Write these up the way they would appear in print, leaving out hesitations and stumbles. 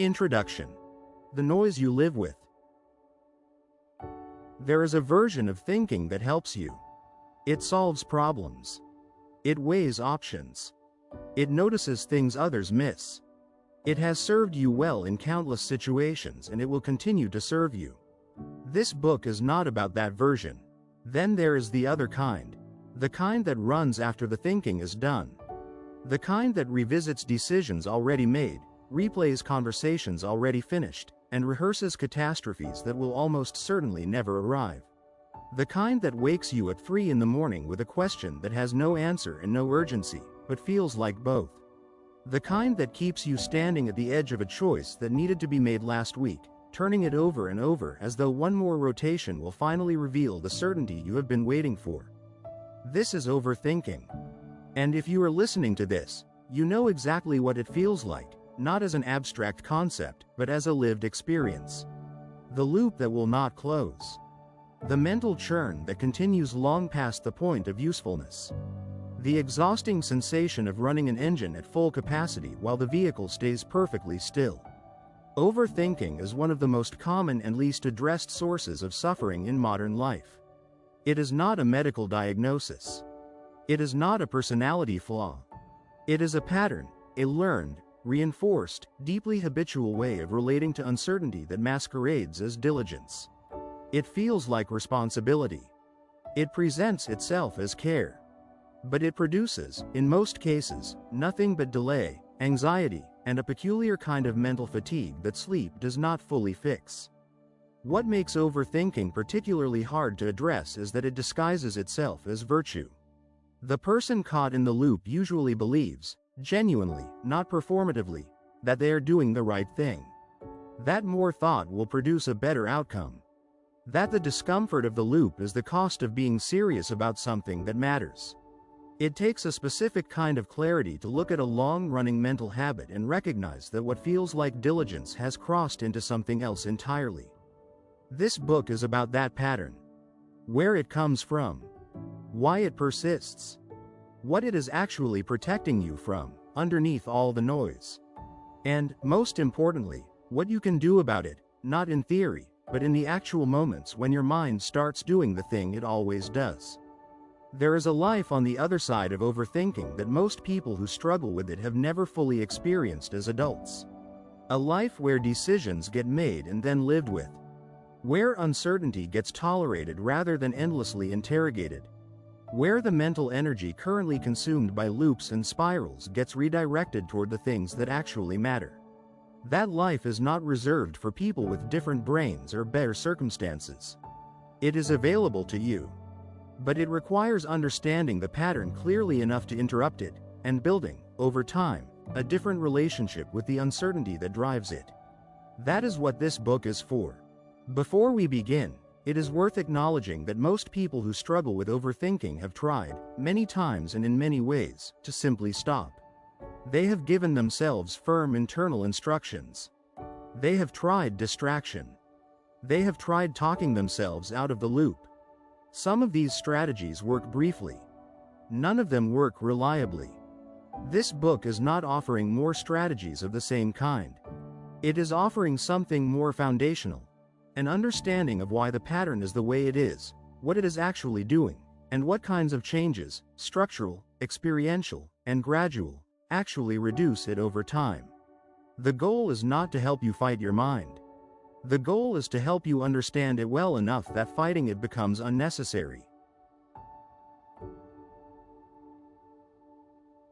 Introduction. The noise you live with. There is a version of thinking that helps you. It solves problems. It weighs options. It notices things others miss. It has served you well in countless situations, and it will continue to serve you. This book is not about that version. Then there is the other kind. The kind that runs after the thinking is done. The kind that revisits decisions already made, replays conversations already finished, and rehearses catastrophes that will almost certainly never arrive. The kind that wakes you at 3 in the morning with a question that has no answer and no urgency, but feels like both. The kind that keeps you standing at the edge of a choice that needed to be made last week, turning it over and over as though one more rotation will finally reveal the certainty you have been waiting for. This is overthinking. And if you are listening to this, you know exactly what it feels like, not as an abstract concept, but as a lived experience. The loop that will not close. The mental churn that continues long past the point of usefulness. The exhausting sensation of running an engine at full capacity while the vehicle stays perfectly still. Overthinking is one of the most common and least addressed sources of suffering in modern life. It is not a medical diagnosis. It is not a personality flaw. It is a pattern, a learned, reinforced, deeply habitual way of relating to uncertainty that masquerades as diligence. It feels like responsibility. It presents itself as care. But it produces, in most cases, nothing but delay, anxiety, and a peculiar kind of mental fatigue that sleep does not fully fix. What makes overthinking particularly hard to address is that it disguises itself as virtue. The person caught in the loop usually believes, genuinely, not performatively, that they are doing the right thing. That more thought will produce a better outcome. That the discomfort of the loop is the cost of being serious about something that matters. It takes a specific kind of clarity to look at a long-running mental habit and recognize that what feels like diligence has crossed into something else entirely. This book is about that pattern. Where it comes from. Why it persists. What it is actually protecting you from, underneath all the noise. And, most importantly, what you can do about it, not in theory, but in the actual moments when your mind starts doing the thing it always does. There is a life on the other side of overthinking that most people who struggle with it have never fully experienced as adults. A life where decisions get made and then lived with. Where uncertainty gets tolerated rather than endlessly interrogated. Where the mental energy currently consumed by loops and spirals gets redirected toward the things that actually matter. That life is not reserved for people with different brains or better circumstances. It is available to you. But it requires understanding the pattern clearly enough to interrupt it, and building, over time, a different relationship with the uncertainty that drives it. That is what this book is for. Before we begin, it is worth acknowledging that most people who struggle with overthinking have tried, many times and in many ways, to simply stop. They have given themselves firm internal instructions. They have tried distraction. They have tried talking themselves out of the loop. Some of these strategies work briefly. None of them work reliably. This book is not offering more strategies of the same kind. It is offering something more foundational. An understanding of why the pattern is the way it is, what it is actually doing, and what kinds of changes, structural, experiential, and gradual, actually reduce it over time. The goal is not to help you fight your mind. The goal is to help you understand it well enough that fighting it becomes unnecessary.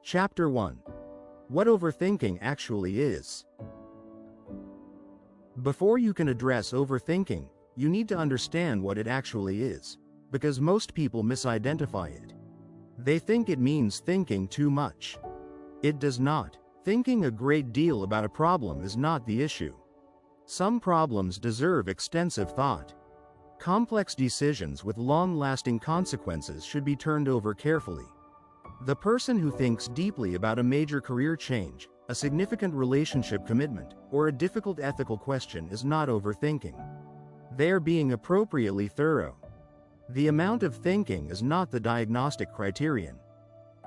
Chapter 1. What overthinking actually is. Before you can address overthinking, you need to understand what it actually is, because most people misidentify it. They think it means thinking too much. It does not. Thinking a great deal about a problem is not the issue. Some problems deserve extensive thought. Complex decisions with long-lasting consequences should be turned over carefully. The person who thinks deeply about a major career change, a significant relationship commitment, or a difficult ethical question is not overthinking. They are being appropriately thorough. The amount of thinking is not the diagnostic criterion.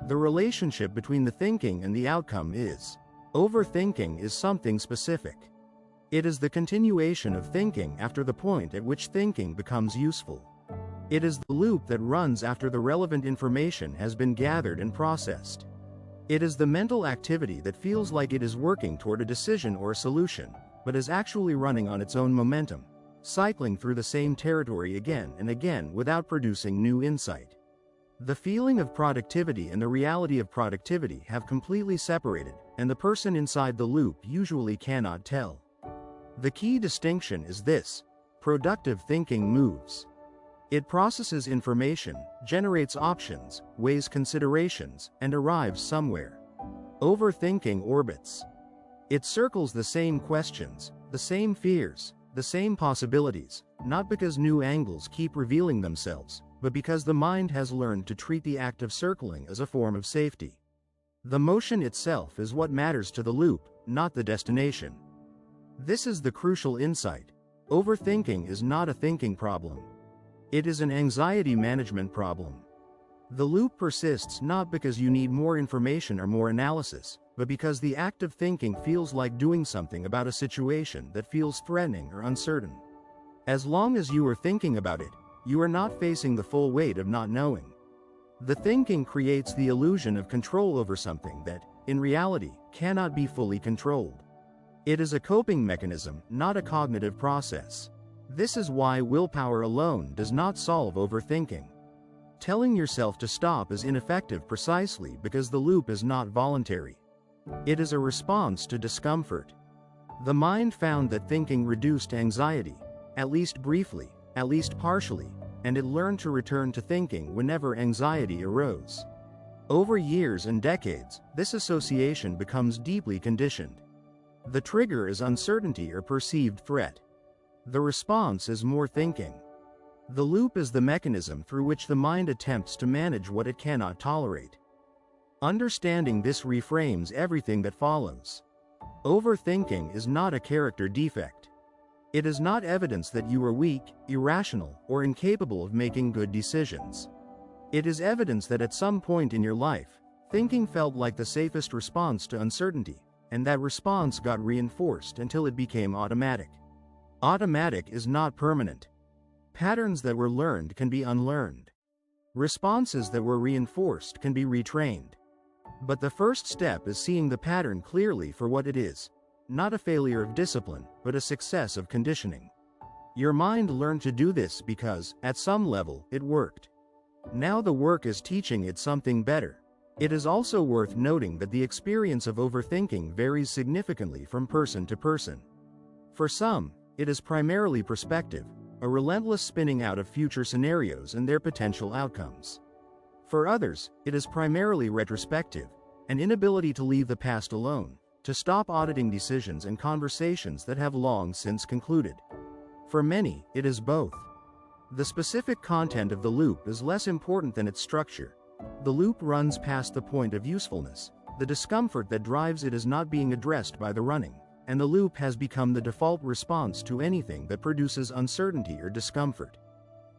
The relationship between the thinking and the outcome is. Overthinking is something specific. It is the continuation of thinking after the point at which thinking becomes useful. It is the loop that runs after the relevant information has been gathered and processed. It is the mental activity that feels like it is working toward a decision or a solution, but is actually running on its own momentum, cycling through the same territory again and again without producing new insight. The feeling of productivity and the reality of productivity have completely separated, and the person inside the loop usually cannot tell. The key distinction is this: productive thinking moves. It processes information, generates options, weighs considerations, and arrives somewhere. Overthinking orbits. It circles the same questions, the same fears, the same possibilities, not because new angles keep revealing themselves, but because the mind has learned to treat the act of circling as a form of safety. The motion itself is what matters to the loop, not the destination. This is the crucial insight. Overthinking is not a thinking problem. It is an anxiety management problem. The loop persists not because you need more information or more analysis, but because the act of thinking feels like doing something about a situation that feels threatening or uncertain. As long as you are thinking about it, you are not facing the full weight of not knowing. The thinking creates the illusion of control over something that, in reality, cannot be fully controlled. It is a coping mechanism, not a cognitive process. This is why willpower alone does not solve overthinking. Telling yourself to stop is ineffective precisely because the loop is not voluntary. It is a response to discomfort. The mind found that thinking reduced anxiety, at least briefly, at least partially, and it learned to return to thinking whenever anxiety arose. Over years and decades, this association becomes deeply conditioned. The trigger is uncertainty or perceived threat. The response is more thinking. The loop is the mechanism through which the mind attempts to manage what it cannot tolerate. Understanding this reframes everything that follows. Overthinking is not a character defect. It is not evidence that you are weak, irrational, or incapable of making good decisions. It is evidence that at some point in your life, thinking felt like the safest response to uncertainty, and that response got reinforced until it became automatic. Automatic is not permanent. Patterns that were learned can be unlearned. Responses that were reinforced can be retrained. But the first step is seeing the pattern clearly for what it is, not a failure of discipline, but a success of conditioning. Your mind learned to do this because, at some level, it worked. Now the work is teaching it something better. It is also worth noting that the experience of overthinking varies significantly from person to person. For some, it is primarily perspective, a relentless spinning out of future scenarios and their potential outcomes. For others, it is primarily retrospective, an inability to leave the past alone, to stop auditing decisions and conversations that have long since concluded. For many, it is both. The specific content of the loop is less important than its structure. The loop runs past the point of usefulness. The discomfort that drives it is not being addressed by the running, and the loop has become the default response to anything that produces uncertainty or discomfort.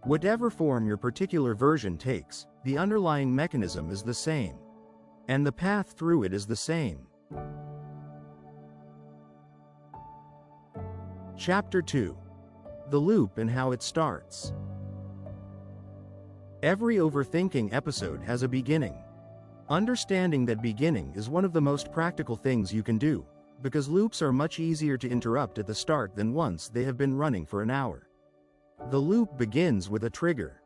Whatever form your particular version takes, the underlying mechanism is the same. And the path through it is the same. Chapter 2. The Loop and How It Starts. Every overthinking episode has a beginning. Understanding that beginning is one of the most practical things you can do, because loops are much easier to interrupt at the start than once they have been running for an hour. The loop begins with a trigger.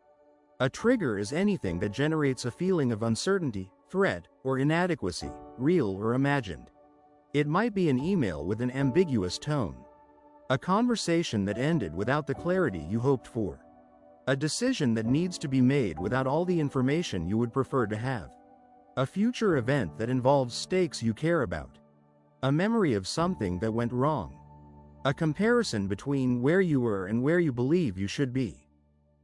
A trigger is anything that generates a feeling of uncertainty, threat, or inadequacy, real or imagined. It might be an email with an ambiguous tone, a conversation that ended without the clarity you hoped for, a decision that needs to be made without all the information you would prefer to have, a future event that involves stakes you care about, a memory of something that went wrong, a comparison between where you were and where you believe you should be.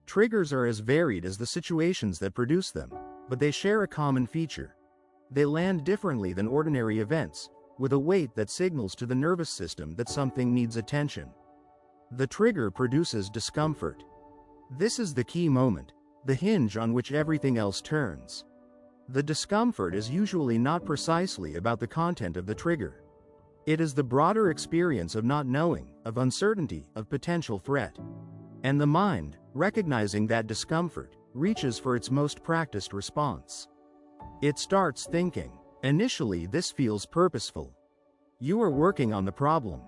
Triggers are as varied as the situations that produce them, but they share a common feature. They land differently than ordinary events, with a weight that signals to the nervous system that something needs attention. The trigger produces discomfort. This is the key moment, the hinge on which everything else turns. The discomfort is usually not precisely about the content of the trigger. It is the broader experience of not knowing, of uncertainty, of potential threat. And the mind, recognizing that discomfort, reaches for its most practiced response. It starts thinking. Initially, this feels purposeful. You are working on the problem.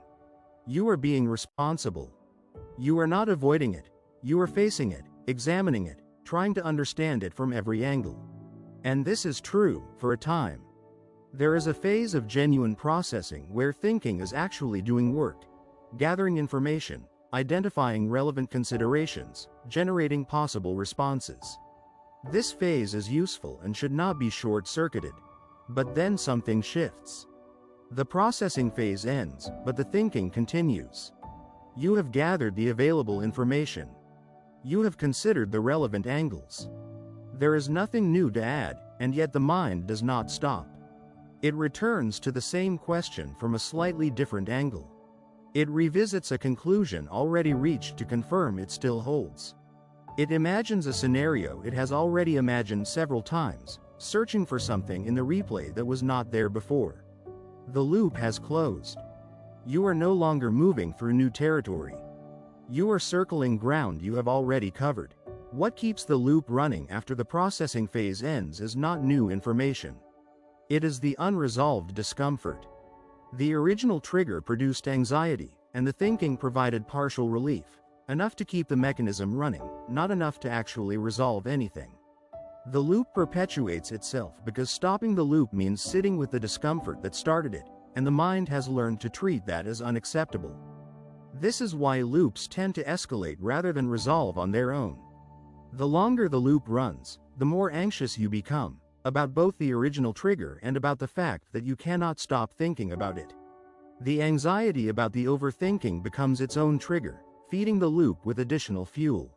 You are being responsible. You are not avoiding it. You are facing it, examining it, trying to understand it from every angle. And this is true, for a time. There is a phase of genuine processing where thinking is actually doing work, gathering information, identifying relevant considerations, generating possible responses. This phase is useful and should not be short-circuited. But then something shifts. The processing phase ends, but the thinking continues. You have gathered the available information. You have considered the relevant angles. There is nothing new to add, and yet the mind does not stop. It returns to the same question from a slightly different angle. It revisits a conclusion already reached to confirm it still holds. It imagines a scenario it has already imagined several times, searching for something in the replay that was not there before. The loop has closed. You are no longer moving through new territory. You are circling ground you have already covered. What keeps the loop running after the processing phase ends is not new information. It is the unresolved discomfort. The original trigger produced anxiety, and the thinking provided partial relief, enough to keep the mechanism running, not enough to actually resolve anything. The loop perpetuates itself because stopping the loop means sitting with the discomfort that started it, and the mind has learned to treat that as unacceptable. This is why loops tend to escalate rather than resolve on their own. The longer the loop runs, the more anxious you become, about both the original trigger and about the fact that you cannot stop thinking about it. The anxiety about the overthinking becomes its own trigger, feeding the loop with additional fuel.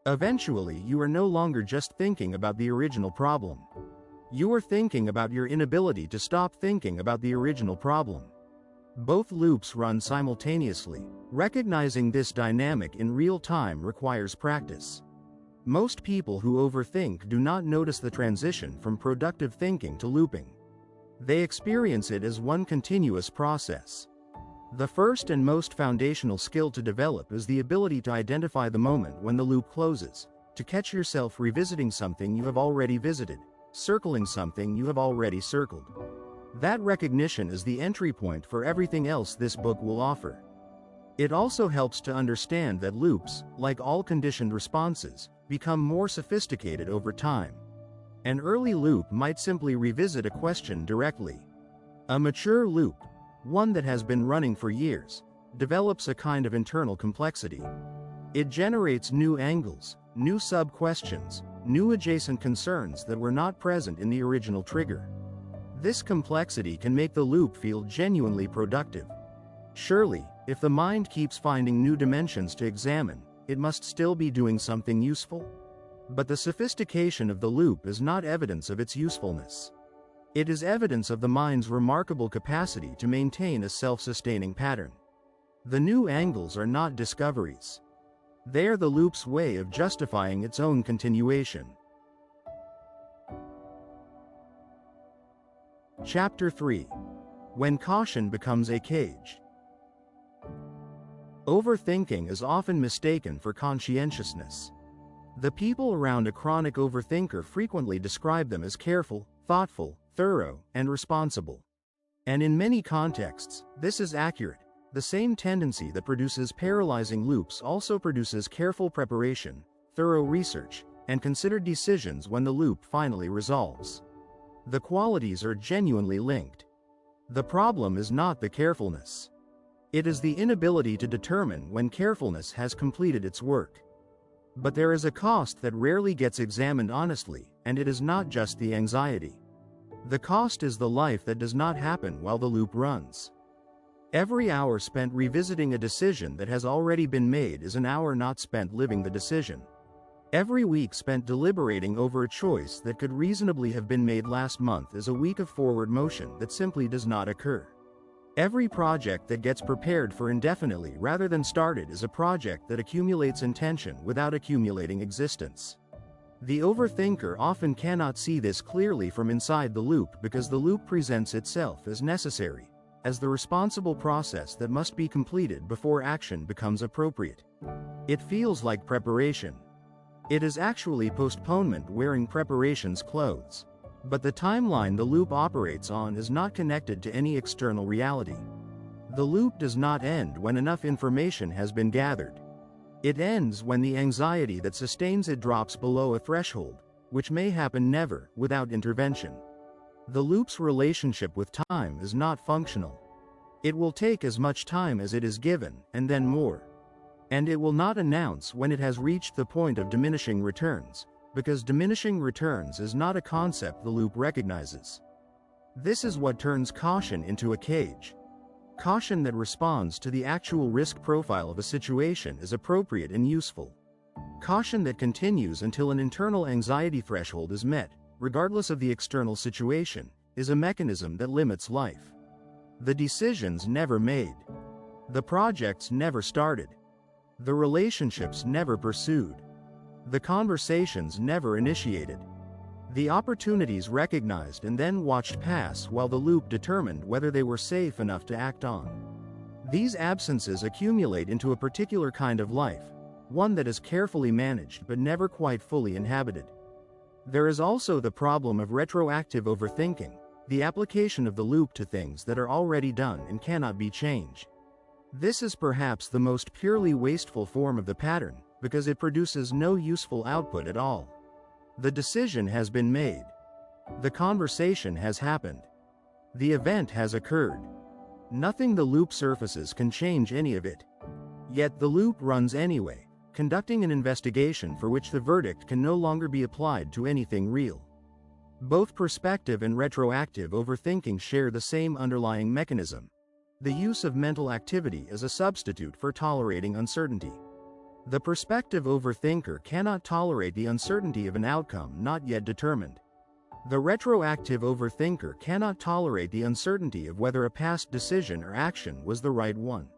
Eventually, you are no longer just thinking about the original problem. You are thinking about your inability to stop thinking about the original problem. Both loops run simultaneously. Recognizing this dynamic in real time requires practice. Most people who overthink do not notice the transition from productive thinking to looping. They experience it as one continuous process. The first and most foundational skill to develop is the ability to identify the moment when the loop closes, to catch yourself revisiting something you have already visited, circling something you have already circled. That recognition is the entry point for everything else this book will offer. It also helps to understand that loops, like all conditioned responses, become more sophisticated over time. An early loop might simply revisit a question directly. A mature loop, one that has been running for years, develops a kind of internal complexity. It generates new angles, new sub-questions, new adjacent concerns that were not present in the original trigger. This complexity can make the loop feel genuinely productive. Surely, if the mind keeps finding new dimensions to examine, it must still be doing something useful? But the sophistication of the loop is not evidence of its usefulness. It is evidence of the mind's remarkable capacity to maintain a self-sustaining pattern. The new angles are not discoveries. They are the loop's way of justifying its own continuation. Chapter 3. When Caution Becomes a Cage. Overthinking is often mistaken for conscientiousness. The people around a chronic overthinker frequently describe them as careful, thoughtful, thorough, and responsible. And in many contexts, this is accurate. The same tendency that produces paralyzing loops also produces careful preparation, thorough research, and considered decisions when the loop finally resolves. The qualities are genuinely linked. The problem is not the carefulness. It is the inability to determine when carefulness has completed its work. But there is a cost that rarely gets examined honestly, and it is not just the anxiety. The cost is the life that does not happen while the loop runs. Every hour spent revisiting a decision that has already been made is an hour not spent living the decision. Every week spent deliberating over a choice that could reasonably have been made last month is a week of forward motion that simply does not occur. Every project that gets prepared for indefinitely rather than started is a project that accumulates intention without accumulating existence. The overthinker often cannot see this clearly from inside the loop because the loop presents itself as necessary, as the responsible process that must be completed before action becomes appropriate. It feels like preparation. It is actually postponement wearing preparation's clothes. But the timeline the loop operates on is not connected to any external reality. The loop does not end when enough information has been gathered. It ends when the anxiety that sustains it drops below a threshold, which may happen never without intervention. The loop's relationship with time is not functional. It will take as much time as it is given, and then more. And it will not announce when it has reached the point of diminishing returns, because diminishing returns is not a concept the loop recognizes. This is what turns caution into a cage. Caution that responds to the actual risk profile of a situation is appropriate and useful. Caution that continues until an internal anxiety threshold is met, regardless of the external situation, is a mechanism that limits life. The decisions never made. The projects never started. The relationships never pursued. The conversations never initiated. The opportunities recognized and then watched pass while the loop determined whether they were safe enough to act on. These absences accumulate into a particular kind of life, one that is carefully managed but never quite fully inhabited. There is also the problem of retroactive overthinking, the application of the loop to things that are already done and cannot be changed. This is perhaps the most purely wasteful form of the pattern, because it produces no useful output at all. The decision has been made. The conversation has happened. The event has occurred. Nothing the loop surfaces can change any of it. Yet the loop runs anyway, conducting an investigation for which the verdict can no longer be applied to anything real. Both prospective and retroactive overthinking share the same underlying mechanism: the use of mental activity as a substitute for tolerating uncertainty. The prospective overthinker cannot tolerate the uncertainty of an outcome not yet determined. The retroactive overthinker cannot tolerate the uncertainty of whether a past decision or action was the right one.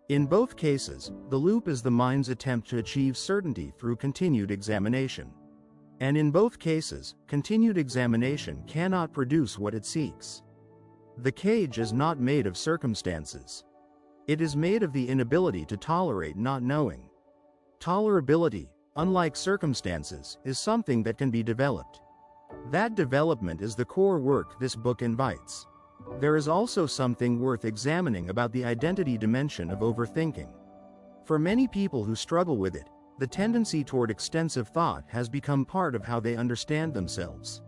In both cases, the loop is the mind's attempt to achieve certainty through continued examination. And in both cases, continued examination cannot produce what it seeks. The cage is not made of circumstances. It is made of the inability to tolerate not knowing. Tolerability, unlike circumstances, is something that can be developed. That development is the core work this book invites. There is also something worth examining about the identity dimension of overthinking. For many people who struggle with it, the tendency toward extensive thought has become part of how they understand themselves.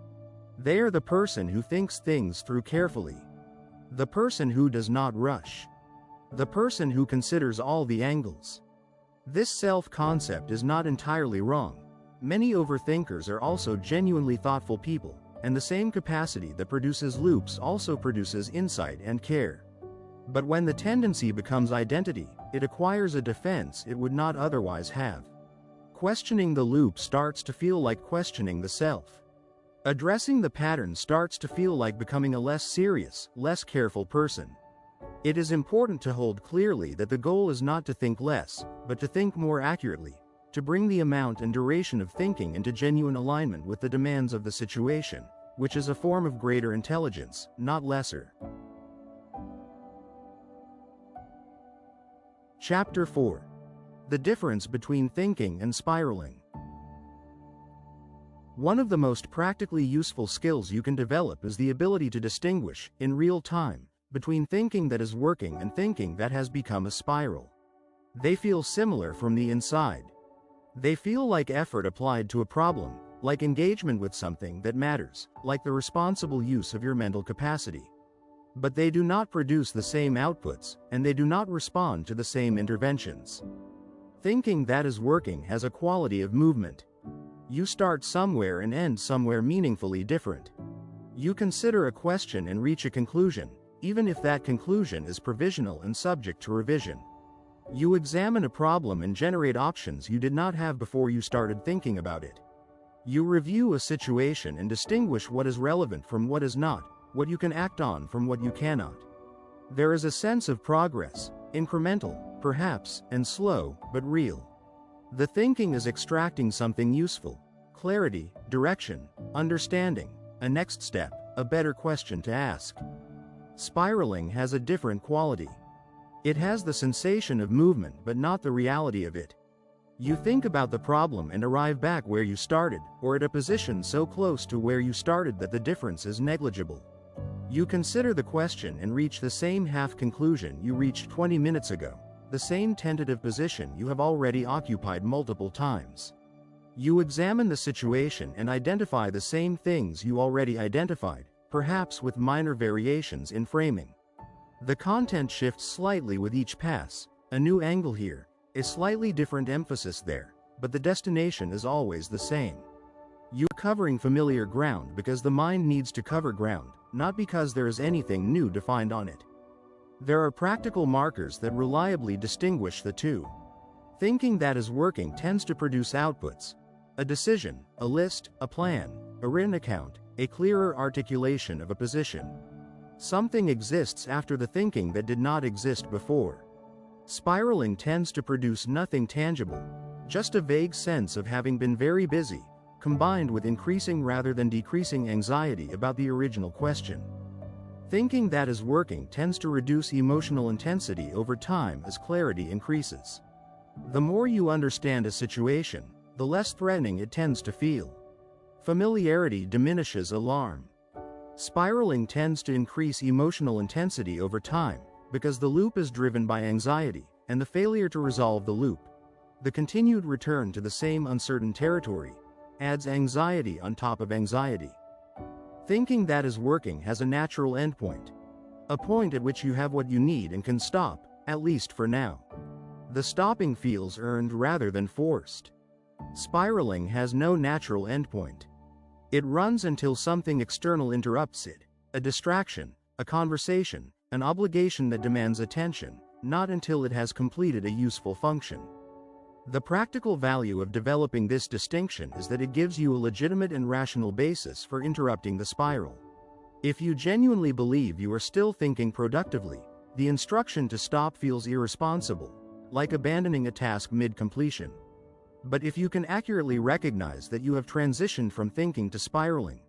They are the person who thinks things through carefully. The person who does not rush. The person who considers all the angles. This self-concept is not entirely wrong. Many overthinkers are also genuinely thoughtful people, and the same capacity that produces loops also produces insight and care. But when the tendency becomes identity, it acquires a defense it would not otherwise have. Questioning the loop starts to feel like questioning the self. Addressing the pattern starts to feel like becoming a less serious, less careful person. It is important to hold clearly that the goal is not to think less, but to think more accurately, to bring the amount and duration of thinking into genuine alignment with the demands of the situation, which is a form of greater intelligence, not lesser. Chapter 4. The difference between thinking and spiraling. One of the most practically useful skills you can develop is the ability to distinguish, in real time, between thinking that is working and thinking that has become a spiral. They feel similar from the inside. They feel like effort applied to a problem, like engagement with something that matters, like the responsible use of your mental capacity. But they do not produce the same outputs, and they do not respond to the same interventions. Thinking that is working has a quality of movement. You start somewhere and end somewhere meaningfully different. You consider a question and reach a conclusion, even if that conclusion is provisional and subject to revision. You examine a problem and generate options you did not have before you started thinking about it. You review a situation and distinguish what is relevant from what is not, what you can act on from what you cannot. There is a sense of progress, incremental, perhaps, and slow, but real. The thinking is extracting something useful: clarity, direction, understanding, a next step, a better question to ask. Spiraling has a different quality. It has the sensation of movement but not the reality of it. You think about the problem and arrive back where you started, or at a position so close to where you started that the difference is negligible. You consider the question and reach the same half-conclusion you reached 20 minutes ago, the same tentative position you have already occupied multiple times. You examine the situation and identify the same things you already identified, perhaps with minor variations in framing. The content shifts slightly with each pass, a new angle here, a slightly different emphasis there, but the destination is always the same. You're covering familiar ground because the mind needs to cover ground, not because there is anything new to find on it. There are practical markers that reliably distinguish the two. Thinking that is working tends to produce outputs: a decision, a list, a plan, a written account, a clearer articulation of a position. Something exists after the thinking that did not exist before. Spiraling tends to produce nothing tangible, just a vague sense of having been very busy, combined with increasing rather than decreasing anxiety about the original question. Thinking that is working tends to reduce emotional intensity over time as clarity increases. The more you understand a situation, the less threatening it tends to feel. Familiarity diminishes alarm. Spiraling tends to increase emotional intensity over time, because the loop is driven by anxiety, and the failure to resolve the loop, the continued return to the same uncertain territory, adds anxiety on top of anxiety. Thinking that is working has a natural endpoint. A point at which you have what you need and can stop, at least for now. The stopping feels earned rather than forced. Spiraling has no natural endpoint. It runs until something external interrupts it, a distraction, a conversation, an obligation that demands attention, not until it has completed a useful function. The practical value of developing this distinction is that it gives you a legitimate and rational basis for interrupting the spiral. If you genuinely believe you are still thinking productively, the instruction to stop feels irresponsible, like abandoning a task mid-completion. But if you can accurately recognize that you have transitioned from thinking to spiraling,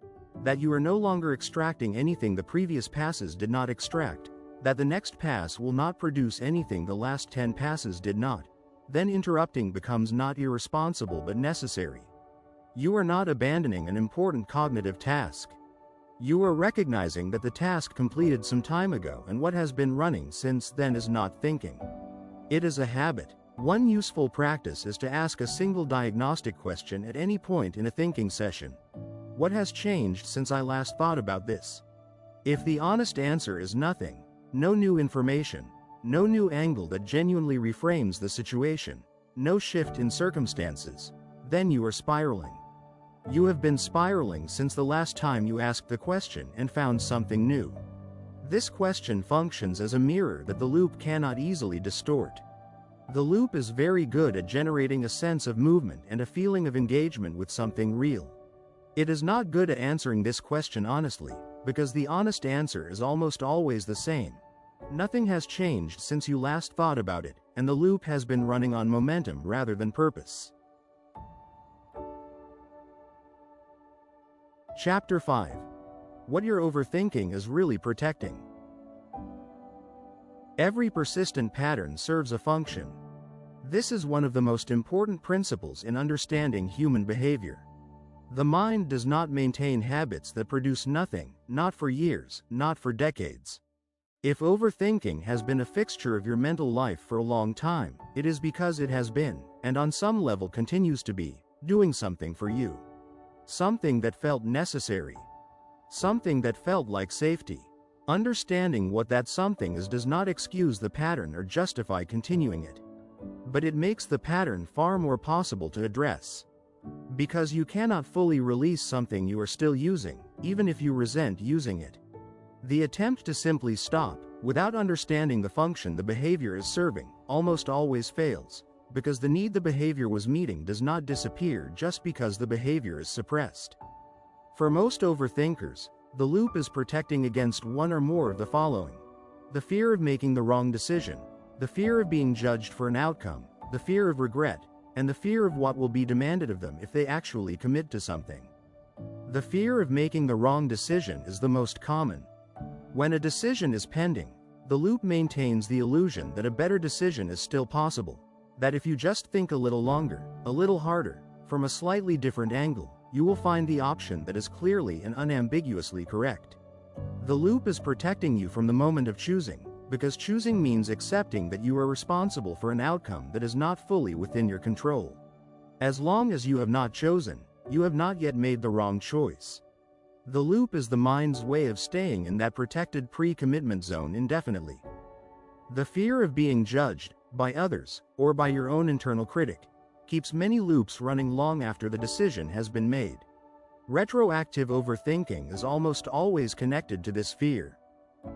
that you are no longer extracting anything the previous passes did not extract, that the next pass will not produce anything the last 10 passes did not, then interrupting becomes not irresponsible but necessary. You are not abandoning an important cognitive task. You are recognizing that the task completed some time ago and what has been running since then is not thinking. It is a habit. One useful practice is to ask a single diagnostic question at any point in a thinking session. What has changed since I last thought about this? If the honest answer is nothing, no new information, no new angle that genuinely reframes the situation, no shift in circumstances, then you are spiraling. You have been spiraling since the last time you asked the question and found something new. This question functions as a mirror that the loop cannot easily distort. The loop is very good at generating a sense of movement and a feeling of engagement with something real. It is not good at answering this question honestly, because the honest answer is almost always the same. Nothing has changed since you last thought about it, and the loop has been running on momentum rather than purpose. Chapter 5. What your overthinking is really protecting. Every persistent pattern serves a function. This is one of the most important principles in understanding human behavior. The mind does not maintain habits that produce nothing, not for years, not for decades. If overthinking has been a fixture of your mental life for a long time, it is because it has been, and on some level continues to be, doing something for you. Something that felt necessary. Something that felt like safety. Understanding what that something is does not excuse the pattern or justify continuing it. But it makes the pattern far more possible to address. Because you cannot fully release something you are still using, even if you resent using it. The attempt to simply stop, without understanding the function the behavior is serving, almost always fails, because the need the behavior was meeting does not disappear just because the behavior is suppressed. For most overthinkers, the loop is protecting against one or more of the following: the fear of making the wrong decision, the fear of being judged for an outcome, the fear of regret, and the fear of what will be demanded of them if they actually commit to something. The fear of making the wrong decision is the most common. When a decision is pending, the loop maintains the illusion that a better decision is still possible, that if you just think a little longer, a little harder, from a slightly different angle, you will find the option that is clearly and unambiguously correct. The loop is protecting you from the moment of choosing, because choosing means accepting that you are responsible for an outcome that is not fully within your control. As long as you have not chosen, you have not yet made the wrong choice. The loop is the mind's way of staying in that protected pre-commitment zone indefinitely. The fear of being judged, by others, or by your own internal critic, keeps many loops running long after the decision has been made. Retroactive overthinking is almost always connected to this fear.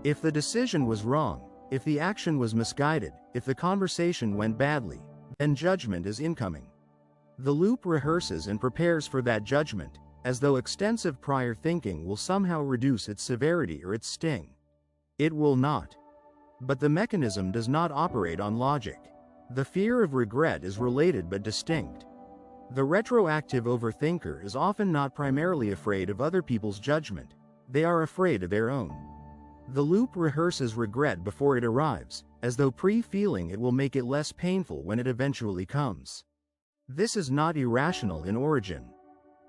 If the decision was wrong, if the action was misguided, if the conversation went badly, then judgment is incoming. The loop rehearses and prepares for that judgment, as though extensive prior thinking will somehow reduce its severity or its sting. It will not. But the mechanism does not operate on logic. The fear of regret is related but distinct. The retroactive overthinker is often not primarily afraid of other people's judgment, they are afraid of their own. The loop rehearses regret before it arrives, as though pre-feeling it will make it less painful when it eventually comes. This is not irrational in origin.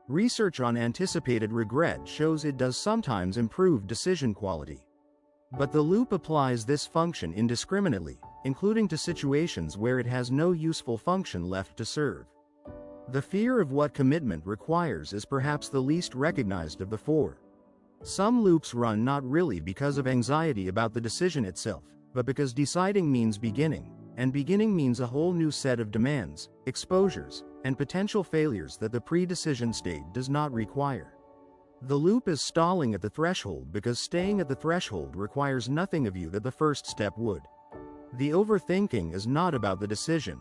Research on anticipated regret shows it does sometimes improve decision quality. But the loop applies this function indiscriminately, including to situations where it has no useful function left to serve. The fear of what commitment requires is perhaps the least recognized of the four. Some loops run not really because of anxiety about the decision itself, but because deciding means beginning, and beginning means a whole new set of demands, exposures, and potential failures that the pre-decision state does not require. The loop is stalling at the threshold because staying at the threshold requires nothing of you that the first step would. The overthinking is not about the decision.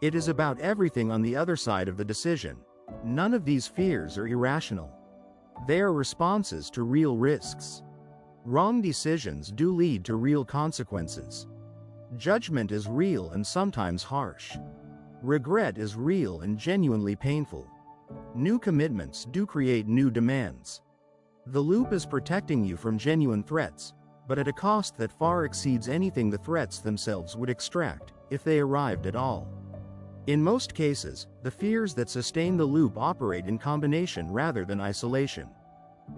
It is about everything on the other side of the decision. None of these fears are irrational. They are responses to real risks. Wrong decisions do lead to real consequences. Judgment is real and sometimes harsh. Regret is real and genuinely painful. New commitments do create new demands. The loop is protecting you from genuine threats, but at a cost that far exceeds anything the threats themselves would extract, if they arrived at all. In most cases, the fears that sustain the loop operate in combination rather than isolation.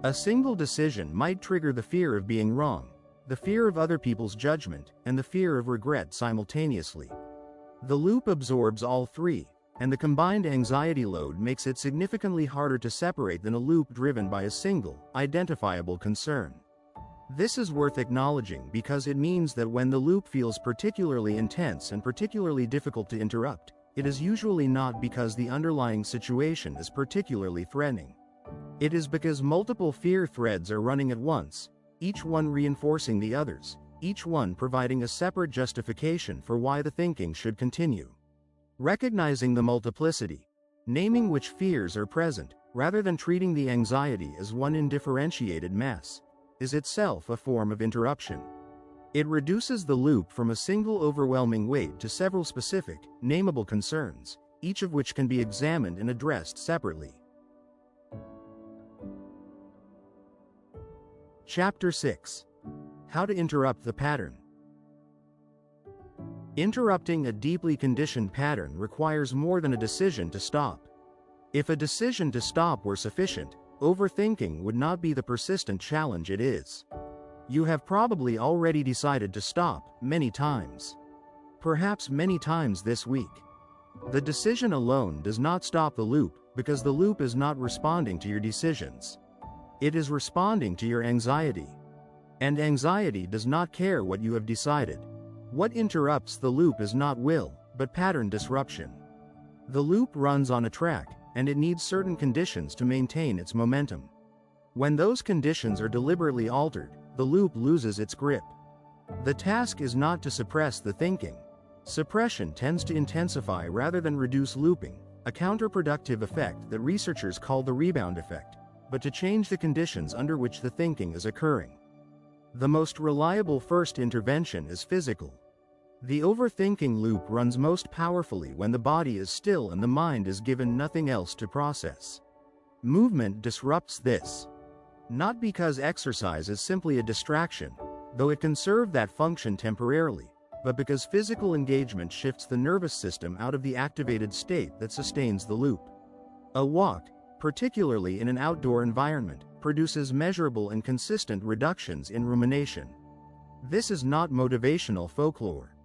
A single decision might trigger the fear of being wrong, the fear of other people's judgment, and the fear of regret simultaneously. The loop absorbs all three, and the combined anxiety load makes it significantly harder to separate than a loop driven by a single, identifiable concern. This is worth acknowledging because it means that when the loop feels particularly intense and particularly difficult to interrupt, it is usually not because the underlying situation is particularly threatening. It is because multiple fear threads are running at once, each one reinforcing the others, each one providing a separate justification for why the thinking should continue. Recognizing the multiplicity, naming which fears are present, rather than treating the anxiety as one indifferentiated mess, is itself a form of interruption. It reduces the loop from a single overwhelming weight to several specific, nameable concerns, each of which can be examined and addressed separately. Chapter 6. How to interrupt the pattern. Interrupting a deeply conditioned pattern requires more than a decision to stop. If a decision to stop were sufficient, overthinking would not be the persistent challenge it is. You have probably already decided to stop, many times. Perhaps many times this week. The decision alone does not stop the loop, because the loop is not responding to your decisions. It is responding to your anxiety. And anxiety does not care what you have decided. What interrupts the loop is not will, but pattern disruption. The loop runs on a track, and it needs certain conditions to maintain its momentum. When those conditions are deliberately altered, the loop loses its grip. The task is not to suppress the thinking. Suppression tends to intensify rather than reduce looping, a counterproductive effect that researchers call the rebound effect, but to change the conditions under which the thinking is occurring. The most reliable first intervention is physical. The overthinking loop runs most powerfully when the body is still and the mind is given nothing else to process. Movement disrupts this. Not because exercise is simply a distraction, though it can serve that function temporarily, but because physical engagement shifts the nervous system out of the activated state that sustains the loop. A walk, particularly in an outdoor environment, produces measurable and consistent reductions in rumination. This is not motivational folklore.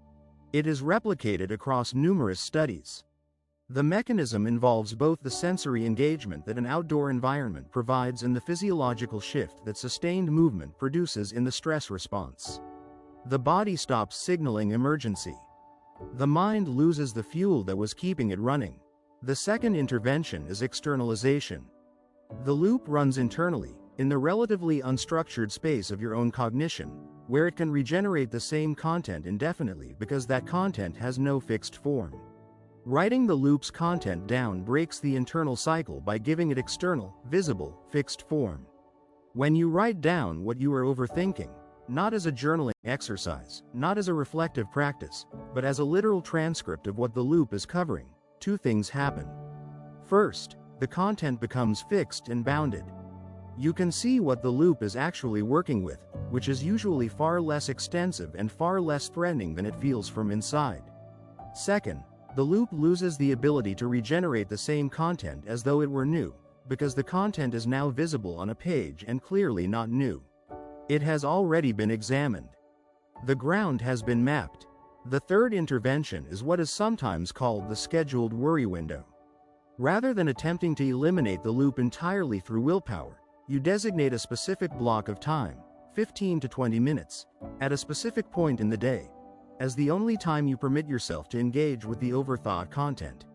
It is replicated across numerous studies. The mechanism involves both the sensory engagement that an outdoor environment provides and the physiological shift that sustained movement produces in the stress response. The body stops signaling emergency. The mind loses the fuel that was keeping it running. The second intervention is externalization. The loop runs internally, in the relatively unstructured space of your own cognition, where it can regenerate the same content indefinitely because that content has no fixed form. Writing the loop's content down breaks the internal cycle by giving it external, visible, fixed form. When you write down what you are overthinking, not as a journaling exercise, not as a reflective practice, but as a literal transcript of what the loop is covering, two things happen. First, the content becomes fixed and bounded. You can see what the loop is actually working with, which is usually far less extensive and far less threatening than it feels from inside. Second, the loop loses the ability to regenerate the same content as though it were new, because the content is now visible on a page and clearly not new. It has already been examined. The ground has been mapped. The third intervention is what is sometimes called the scheduled worry window. Rather than attempting to eliminate the loop entirely through willpower, you designate a specific block of time, 15 to 20 minutes, at a specific point in the day, as the only time you permit yourself to engage with the overthought content.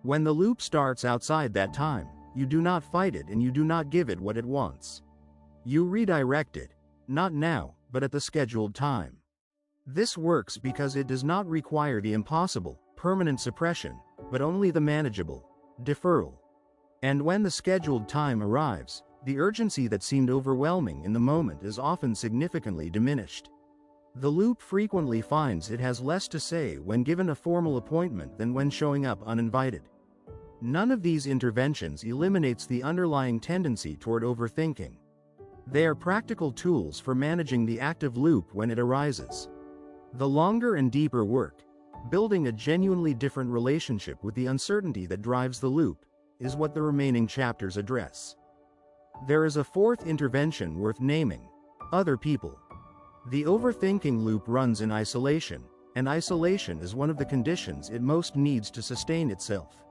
When the loop starts outside that time, you do not fight it and you do not give it what it wants. You redirect it, not now, but at the scheduled time. This works because it does not require the impossible, permanent suppression, but only the manageable, deferral. And when the scheduled time arrives, the urgency that seemed overwhelming in the moment is often significantly diminished. The loop frequently finds it has less to say when given a formal appointment than when showing up uninvited. None of these interventions eliminates the underlying tendency toward overthinking. They are practical tools for managing the active loop when it arises. The longer and deeper work, building a genuinely different relationship with the uncertainty that drives the loop, is what the remaining chapters address. There is a fourth intervention worth naming: other people. The overthinking loop runs in isolation, and isolation is one of the conditions it most needs to sustain itself.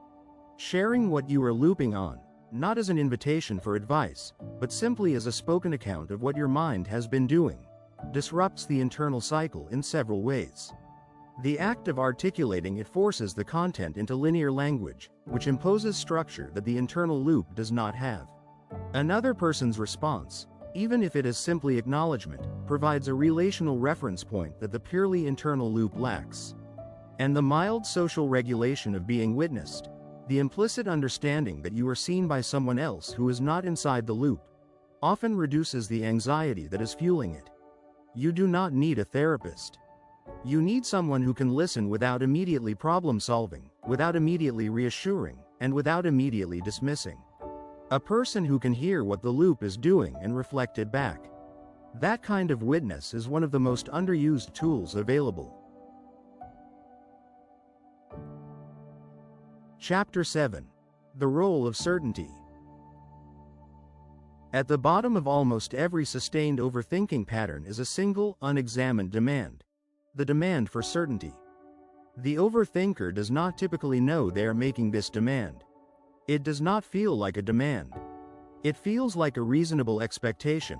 Sharing what you are looping on, not as an invitation for advice, but simply as a spoken account of what your mind has been doing, disrupts the internal cycle in several ways. The act of articulating it forces the content into linear language, which imposes structure that the internal loop does not have. Another person's response, even if it is simply acknowledgement, provides a relational reference point that the purely internal loop lacks. And the mild social regulation of being witnessed, the implicit understanding that you are seen by someone else who is not inside the loop, often reduces the anxiety that is fueling it. You do not need a therapist. You need someone who can listen without immediately problem-solving, without immediately reassuring, and without immediately dismissing. A person who can hear what the loop is doing and reflect it back. That kind of witness is one of the most underused tools available. Chapter 7. The Role of Certainty. At the bottom of almost every sustained overthinking pattern is a single, unexamined demand: the demand for certainty. The overthinker does not typically know they are making this demand. It does not feel like a demand. It feels like a reasonable expectation,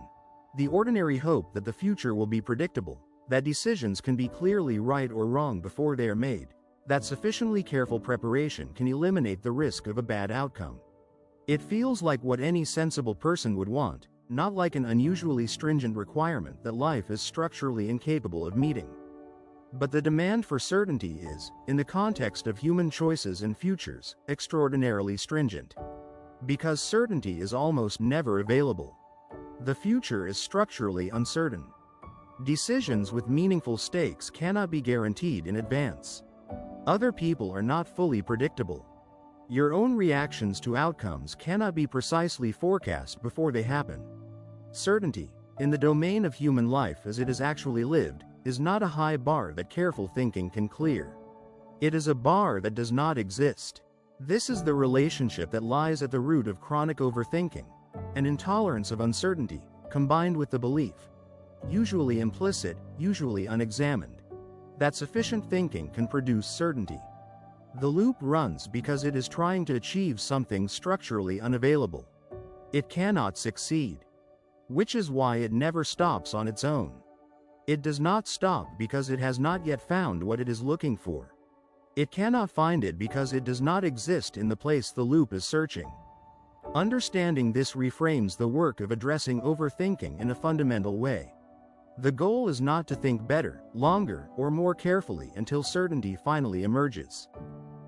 the ordinary hope that the future will be predictable, that decisions can be clearly right or wrong before they are made, that sufficiently careful preparation can eliminate the risk of a bad outcome. It feels like what any sensible person would want, not like an unusually stringent requirement that life is structurally incapable of meeting. But the demand for certainty is, in the context of human choices and futures, extraordinarily stringent. Because certainty is almost never available. The future is structurally uncertain. Decisions with meaningful stakes cannot be guaranteed in advance. Other people are not fully predictable. Your own reactions to outcomes cannot be precisely forecast before they happen. Certainty, in the domain of human life as it is actually lived, is not a high bar that careful thinking can clear. It is a bar that does not exist. This is the relationship that lies at the root of chronic overthinking, an intolerance of uncertainty, combined with the belief, usually implicit, usually unexamined, that sufficient thinking can produce certainty. The loop runs because it is trying to achieve something structurally unavailable. It cannot succeed, which is why it never stops on its own. It does not stop because it has not yet found what it is looking for. It cannot find it because it does not exist in the place the loop is searching. Understanding this reframes the work of addressing overthinking in a fundamental way. The goal is not to think better, longer, or more carefully until certainty finally emerges.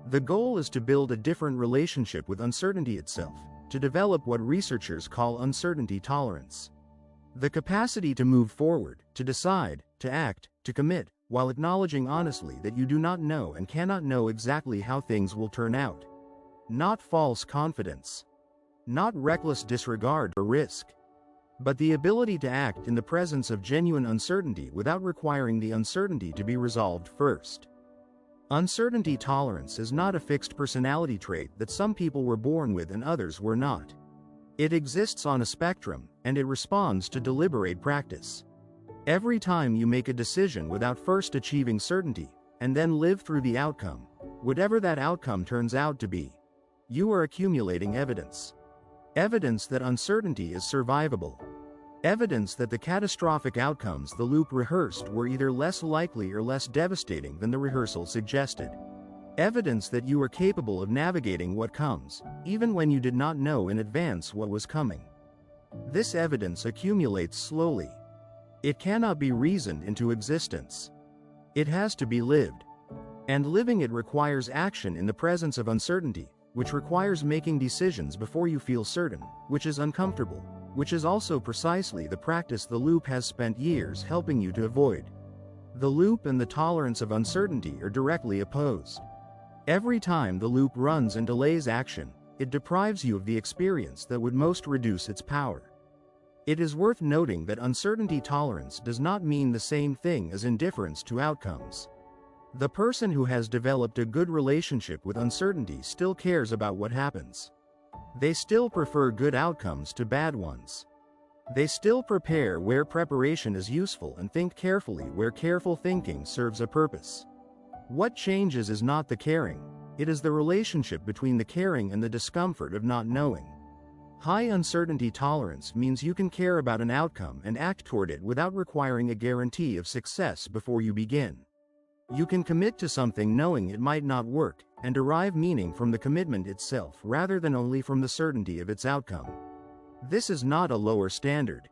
The goal is to build a different relationship with uncertainty itself, to develop what researchers call uncertainty tolerance. The capacity to move forward, to decide, to act, to commit, while acknowledging honestly that you do not know and cannot know exactly how things will turn out. Not false confidence. Not reckless disregard for risk. But the ability to act in the presence of genuine uncertainty without requiring the uncertainty to be resolved first. Uncertainty tolerance is not a fixed personality trait that some people were born with and others were not. It exists on a spectrum, and it responds to deliberate practice. Every time you make a decision without first achieving certainty, and then live through the outcome, whatever that outcome turns out to be, you are accumulating evidence. Evidence that uncertainty is survivable. Evidence that the catastrophic outcomes the loop rehearsed were either less likely or less devastating than the rehearsal suggested. Evidence that you are capable of navigating what comes, even when you did not know in advance what was coming. This evidence accumulates slowly. It cannot be reasoned into existence. It has to be lived. And living it requires action in the presence of uncertainty, which requires making decisions before you feel certain, which is uncomfortable, which is also precisely the practice the loop has spent years helping you to avoid. The loop and the tolerance of uncertainty are directly opposed. Every time the loop runs and delays action, it deprives you of the experience that would most reduce its power. It is worth noting that uncertainty tolerance does not mean the same thing as indifference to outcomes. The person who has developed a good relationship with uncertainty still cares about what happens. They still prefer good outcomes to bad ones. They still prepare where preparation is useful and think carefully where careful thinking serves a purpose. What changes is not the caring, it is the relationship between the caring and the discomfort of not knowing. High uncertainty tolerance means you can care about an outcome and act toward it without requiring a guarantee of success before you begin. You can commit to something knowing it might not work, and derive meaning from the commitment itself rather than only from the certainty of its outcome. This is not a lower standard.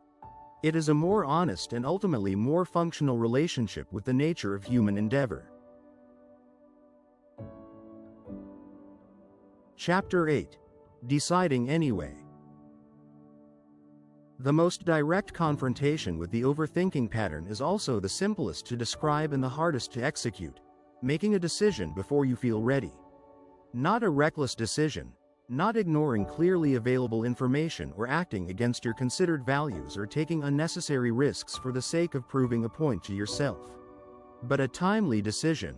It is a more honest and ultimately more functional relationship with the nature of human endeavor. Chapter 8. Deciding Anyway. The most direct confrontation with the overthinking pattern is also the simplest to describe and the hardest to execute, making a decision before you feel ready. Not a reckless decision, not ignoring clearly available information or acting against your considered values or taking unnecessary risks for the sake of proving a point to yourself. But a timely decision.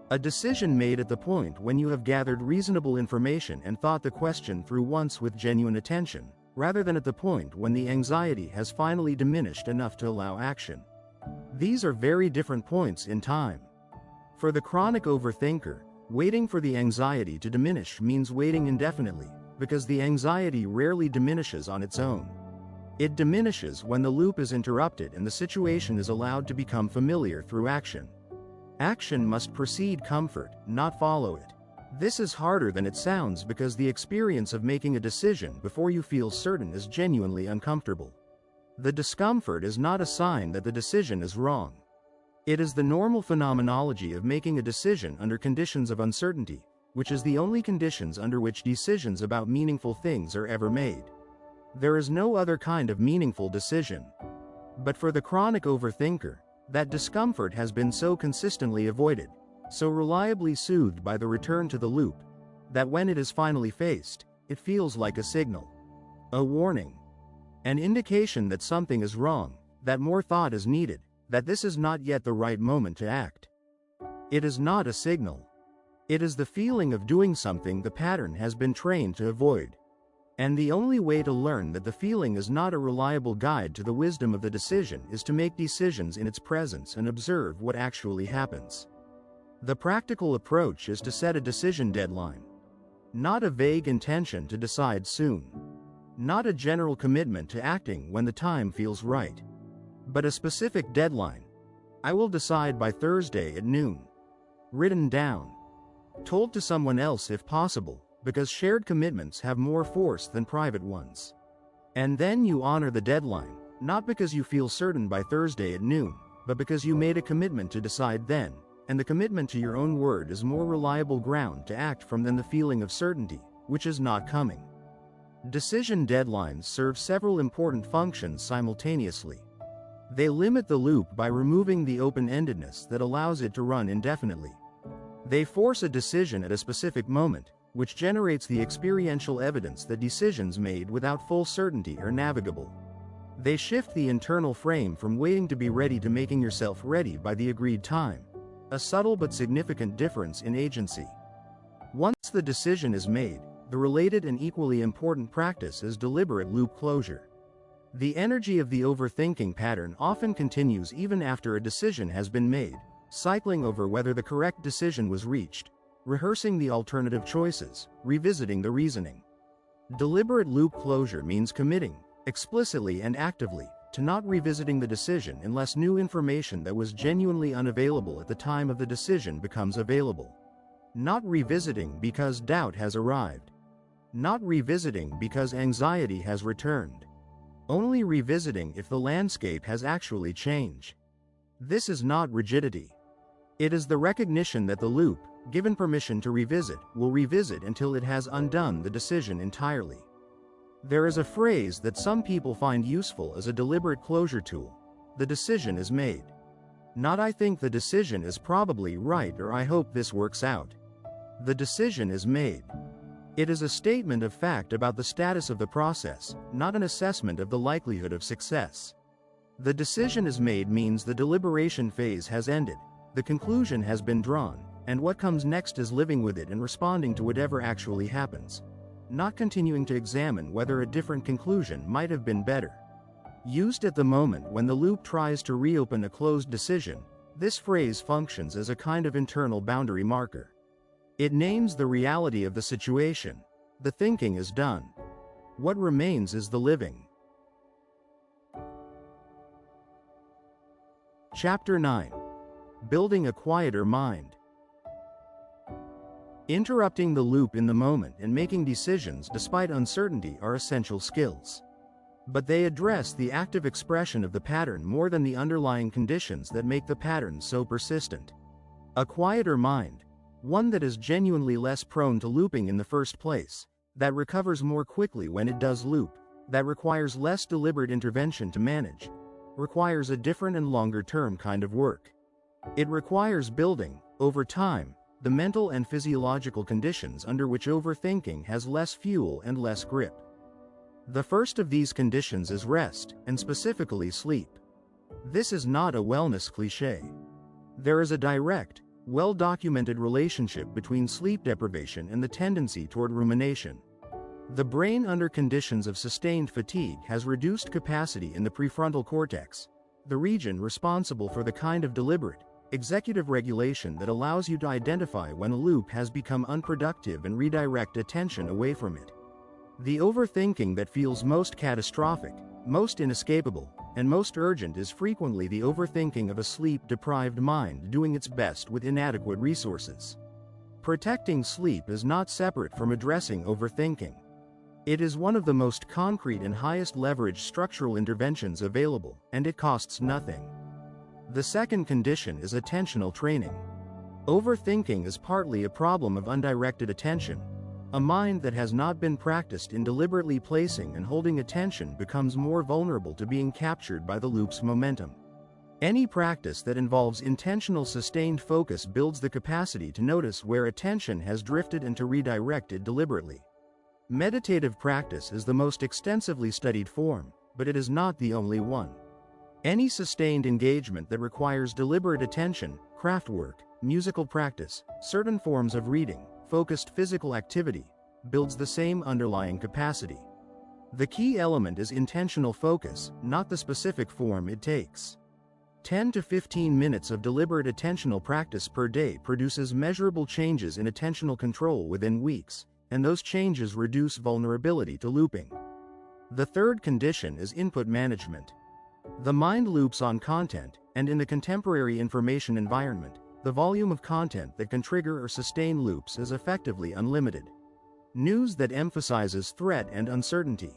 A decision made at the point when you have gathered reasonable information and thought the question through once with genuine attention, rather than at the point when the anxiety has finally diminished enough to allow action. These are very different points in time. For the chronic overthinker, waiting for the anxiety to diminish means waiting indefinitely, because the anxiety rarely diminishes on its own. It diminishes when the loop is interrupted and the situation is allowed to become familiar through action. Action must precede comfort, not follow it. This is harder than it sounds because the experience of making a decision before you feel certain is genuinely uncomfortable. The discomfort is not a sign that the decision is wrong. It is the normal phenomenology of making a decision under conditions of uncertainty, which is the only conditions under which decisions about meaningful things are ever made. There is no other kind of meaningful decision. But for the chronic overthinker, that discomfort has been so consistently avoided, so reliably soothed by the return to the loop, that when it is finally faced, it feels like a signal. A warning. An indication that something is wrong, that more thought is needed, that this is not yet the right moment to act. It is not a signal. It is the feeling of doing something the pattern has been trained to avoid. And the only way to learn that the feeling is not a reliable guide to the wisdom of the decision is to make decisions in its presence and observe what actually happens. The practical approach is to set a decision deadline. Not a vague intention to decide soon. Not a general commitment to acting when the time feels right. But a specific deadline. I will decide by Thursday at noon. Written down. Told to someone else if possible, because shared commitments have more force than private ones. And then you honor the deadline, not because you feel certain by Thursday at noon, but because you made a commitment to decide then, and the commitment to your own word is more reliable ground to act from than the feeling of certainty, which is not coming. Decision deadlines serve several important functions simultaneously. They limit the loop by removing the open-endedness that allows it to run indefinitely. They force a decision at a specific moment, which generates the experiential evidence that decisions made without full certainty are navigable. They shift the internal frame from waiting to be ready to making yourself ready by the agreed time, a subtle but significant difference in agency. Once the decision is made, the related and equally important practice is deliberate loop closure. The energy of the overthinking pattern often continues even after a decision has been made, cycling over whether the correct decision was reached, rehearsing the alternative choices, revisiting the reasoning. Deliberate loop closure means committing, explicitly and actively, to not revisiting the decision unless new information that was genuinely unavailable at the time of the decision becomes available. Not revisiting because doubt has arrived. Not revisiting because anxiety has returned. Only revisiting if the landscape has actually changed. This is not rigidity. It is the recognition that the loop, given permission to revisit, will revisit until it has undone the decision entirely. There is a phrase that some people find useful as a deliberate closure tool. The decision is made. Not I think the decision is probably right or I hope this works out. The decision is made. It is a statement of fact about the status of the process, not an assessment of the likelihood of success. The decision is made means the deliberation phase has ended, the conclusion has been drawn, and what comes next is living with it and responding to whatever actually happens, not continuing to examine whether a different conclusion might have been better. Used at the moment when the loop tries to reopen a closed decision, this phrase functions as a kind of internal boundary marker. It names the reality of the situation. The thinking is done. What remains is the living. Chapter 9. Building a quieter mind. Interrupting the loop in the moment and making decisions despite uncertainty are essential skills. But they address the active expression of the pattern more than the underlying conditions that make the pattern so persistent. A quieter mind, one that is genuinely less prone to looping in the first place, that recovers more quickly when it does loop, that requires less deliberate intervention to manage, requires a different and longer-term kind of work. It requires building, over time, the mental and physiological conditions under which overthinking has less fuel and less grip. The first of these conditions is rest, and specifically sleep. This is not a wellness cliché. There is a direct, well-documented relationship between sleep deprivation and the tendency toward rumination. The brain under conditions of sustained fatigue has reduced capacity in the prefrontal cortex, the region responsible for the kind of deliberate, executive regulation that allows you to identify when a loop has become unproductive and redirect attention away from it. The overthinking that feels most catastrophic, most inescapable, and most urgent is frequently the overthinking of a sleep-deprived mind doing its best with inadequate resources. Protecting sleep is not separate from addressing overthinking. It is one of the most concrete and highest leverage structural interventions available, and it costs nothing. The second condition is attentional training. Overthinking is partly a problem of undirected attention. A mind that has not been practiced in deliberately placing and holding attention becomes more vulnerable to being captured by the loop's momentum. Any practice that involves intentional sustained focus builds the capacity to notice where attention has drifted and to redirect it deliberately. Meditative practice is the most extensively studied form, but it is not the only one. Any sustained engagement that requires deliberate attention, craft work, musical practice, certain forms of reading, focused physical activity, builds the same underlying capacity. The key element is intentional focus, not the specific form it takes. 10 to 15 minutes of deliberate attentional practice per day produces measurable changes in attentional control within weeks, and those changes reduce vulnerability to looping. The third condition is input management. The mind loops on content, and in the contemporary information environment, the volume of content that can trigger or sustain loops is effectively unlimited. News that emphasizes threat and uncertainty.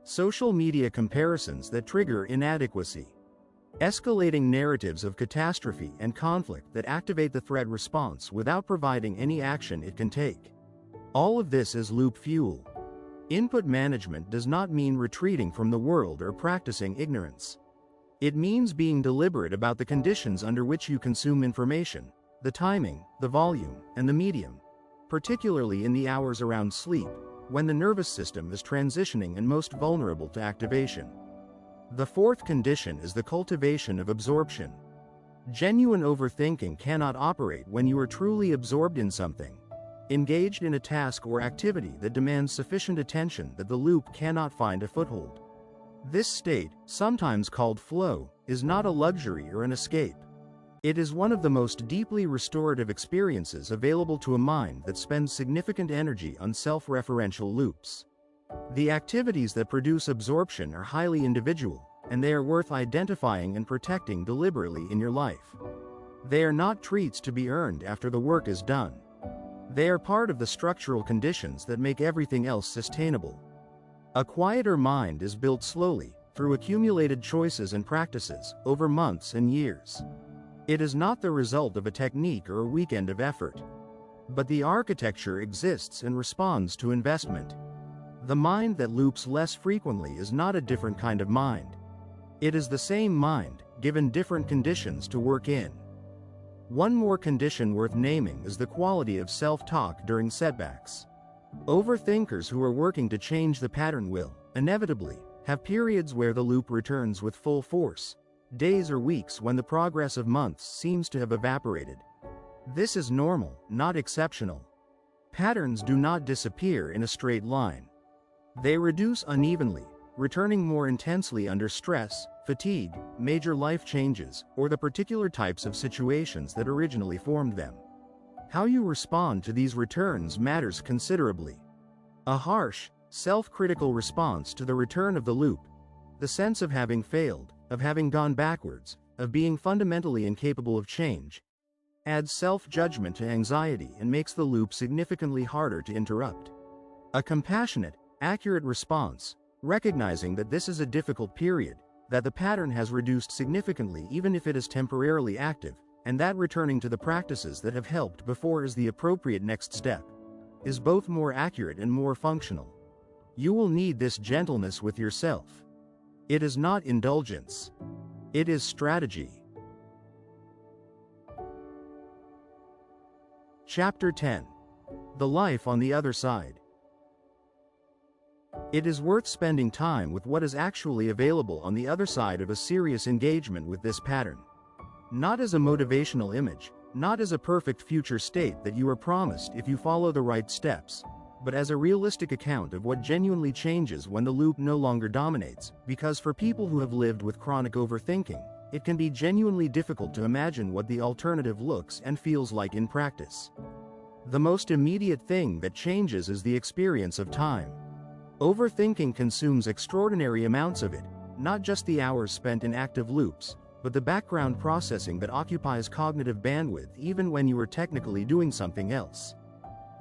Social media comparisons that trigger inadequacy. Escalating narratives of catastrophe and conflict that activate the threat response without providing any action it can take. All of this is loop fuel. Input management does not mean retreating from the world or practicing ignorance. It means being deliberate about the conditions under which you consume information, the timing, the volume, and the medium, particularly in the hours around sleep, when the nervous system is transitioning and most vulnerable to activation. The fourth condition is the cultivation of absorption. Genuine overthinking cannot operate when you are truly absorbed in something, engaged in a task or activity that demands sufficient attention that the loop cannot find a foothold. This state, sometimes called flow, is not a luxury or an escape. It is one of the most deeply restorative experiences available to a mind that spends significant energy on self-referential loops. The activities that produce absorption are highly individual, and they are worth identifying and protecting deliberately in your life. They are not treats to be earned after the work is done. They are part of the structural conditions that make everything else sustainable. A quieter mind is built slowly, through accumulated choices and practices, over months and years. It is not the result of a technique or a weekend of effort. But the architecture exists and responds to investment. The mind that loops less frequently is not a different kind of mind. It is the same mind, given different conditions to work in. One more condition worth naming is the quality of self-talk during setbacks. Overthinkers who are working to change the pattern will, inevitably, have periods where the loop returns with full force, days or weeks when the progress of months seems to have evaporated. This is normal, not exceptional. Patterns do not disappear in a straight line. They reduce unevenly, returning more intensely under stress, fatigue, major life changes, or the particular types of situations that originally formed them. How you respond to these returns matters considerably. A harsh, self-critical response to the return of the loop, the sense of having failed, of having gone backwards, of being fundamentally incapable of change, adds self-judgment to anxiety and makes the loop significantly harder to interrupt. A compassionate, accurate response, recognizing that this is a difficult period, that the pattern has reduced significantly even if it is temporarily active, and that returning to the practices that have helped before is the appropriate next step, is both more accurate and more functional. You will need this gentleness with yourself. It is not indulgence. It is strategy. Chapter 10. The Life on the Other Side. It is worth spending time with what is actually available on the other side of a serious engagement with this pattern. Not as a motivational image, not as a perfect future state that you are promised if you follow the right steps, but as a realistic account of what genuinely changes when the loop no longer dominates, because for people who have lived with chronic overthinking, it can be genuinely difficult to imagine what the alternative looks and feels like in practice. The most immediate thing that changes is the experience of time. Overthinking consumes extraordinary amounts of it, not just the hours spent in active loops, but the background processing that occupies cognitive bandwidth even when you are technically doing something else.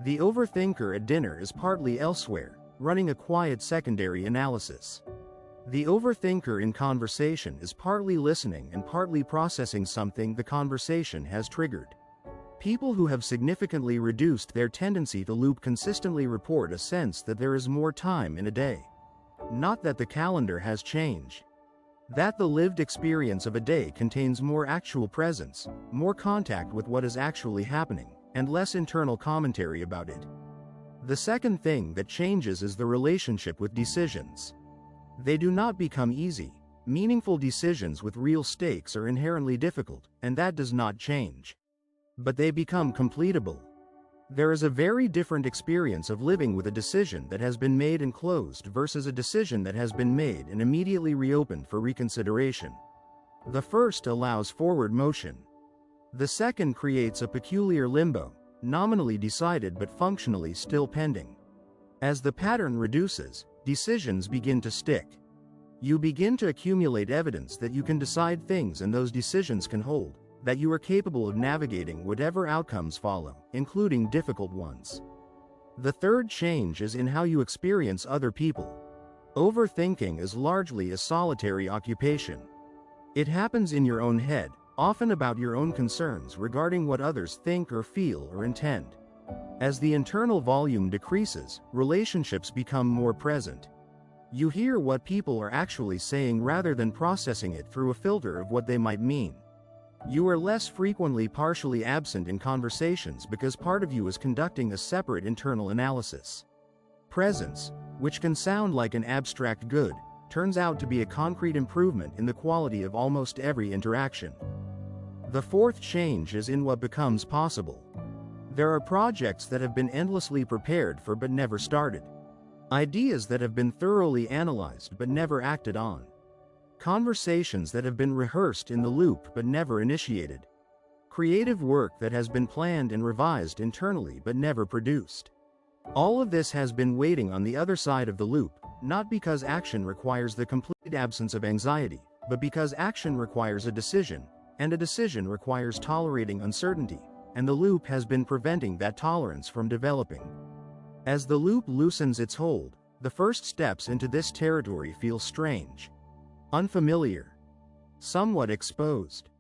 The overthinker at dinner is partly elsewhere, running a quiet secondary analysis. The overthinker in conversation is partly listening and partly processing something the conversation has triggered. People who have significantly reduced their tendency to loop consistently report a sense that there is more time in a day. Not that the calendar has changed. That the lived experience of a day contains more actual presence, more contact with what is actually happening, and less internal commentary about it. The second thing that changes is the relationship with decisions. They do not become easy. Meaningful decisions with real stakes are inherently difficult, and that does not change. But they become completable. There is a very different experience of living with a decision that has been made and closed versus a decision that has been made and immediately reopened for reconsideration. The first allows forward motion. The second creates a peculiar limbo, nominally decided but functionally still pending. As the pattern reduces, decisions begin to stick. You begin to accumulate evidence that you can decide things and those decisions can hold, that you are capable of navigating whatever outcomes follow, including difficult ones. The third change is in how you experience other people. Overthinking is largely a solitary occupation. It happens in your own head, often about your own concerns regarding what others think or feel or intend. As the internal volume decreases, relationships become more present. You hear what people are actually saying rather than processing it through a filter of what they might mean. You are less frequently partially absent in conversations because part of you is conducting a separate internal analysis. Presence, which can sound like an abstract good, turns out to be a concrete improvement in the quality of almost every interaction. The fourth change is in what becomes possible. There are projects that have been endlessly prepared for but never started. Ideas that have been thoroughly analyzed but never acted on. Conversations that have been rehearsed in the loop but never initiated. Creative work that has been planned and revised internally but never produced. All of this has been waiting on the other side of the loop, not because action requires the complete absence of anxiety, but because action requires a decision, and a decision requires tolerating uncertainty, and the loop has been preventing that tolerance from developing. As the loop loosens its hold, the first steps into this territory feel strange. Unfamiliar. Somewhat exposed.